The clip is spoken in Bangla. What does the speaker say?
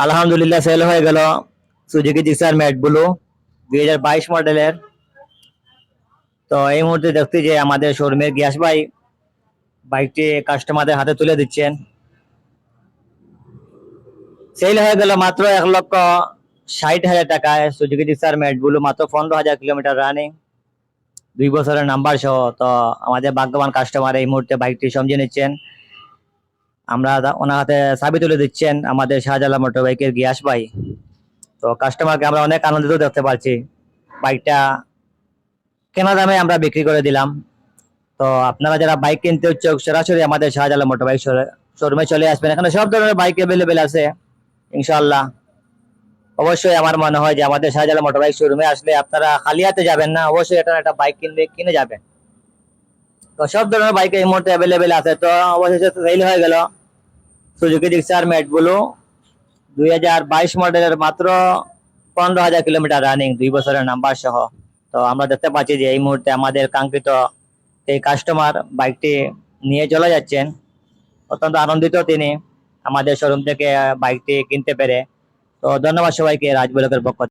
আলহামদুলিল্লাহ সেল হয়ে গেল সুজুকি জিক্সার ম্যাট ব্লু 2022 মডেলের। তো এই মুহূর্তে দেখতে যে আমাদের শোরুমের গিয়াস ভাই বাইকটি কাস্টমারদের হাতে তুলে দিচ্ছেন। সেল হয়ে গেল মাত্র 1,60,000 টাকায় সুজুকি জিক্সার ম্যাট ব্লু, মাত্র 15,000 কিলোমিটার রানিং, 2 বছরের নাম্বার সহ। তো আমাদের ভাগ্যবান কাস্টমার এই মুহূর্তে বাইকটি সমঝে নিচ্ছেন। আমরা ওনার হাতে চাবি তুলে দিচ্ছেন আমাদের শাহজালাল মোটর বাইকের গিয়াস ভাই। তো কাস্টমারকে আমরা অনেক আনন্দিত দেখতে পাচ্ছি। বাইকটা কেনা দামে আমরা বিক্রি করে দিলাম। তো আপনারা যারা বাইক কিনতে ইচ্ছুক সরাসরি আমাদের শাহজালাল মোটর বাইক শোরুমে চলে আসবেন। এখানে সব ধরনের বাইক অ্যাভেলেবেল আছে ইনশাআল্লাহ। অবশ্যই আমার মনে হয় যে আমাদের শাহজালাল মোটর বাইক শোরুমে আসলে আপনারা খালি হাতে যাবেন না, অবশ্যই এটা একটা বাইক কিনে যাবেন। তো সব ধরনের বাইক এই মুহূর্তে অ্যাভেলেবেল আছে। তো অবশেষে সেল হয়ে গেল সুজুকি জিক্সার ম্যাট ব্লু 2022 মডেলের, মাত্র 15,000 কিলোমিটার রানিং, 2 বছরের নাম্বার সহ। তো আমরা দেখতে পাচ্ছি যে এই মুহূর্তে আমাদের কাঙ্ক্ষিত এই কাস্টমার বাইকটি নিয়ে চলে যাচ্ছেন। অত্যন্ত আনন্দিত তিনি আমাদের শোরুম থেকে বাইকটি কিনতে পেরে। তো ধন্যবাদ সবাইকে রাজ ব্লকের পক্ষ থেকে।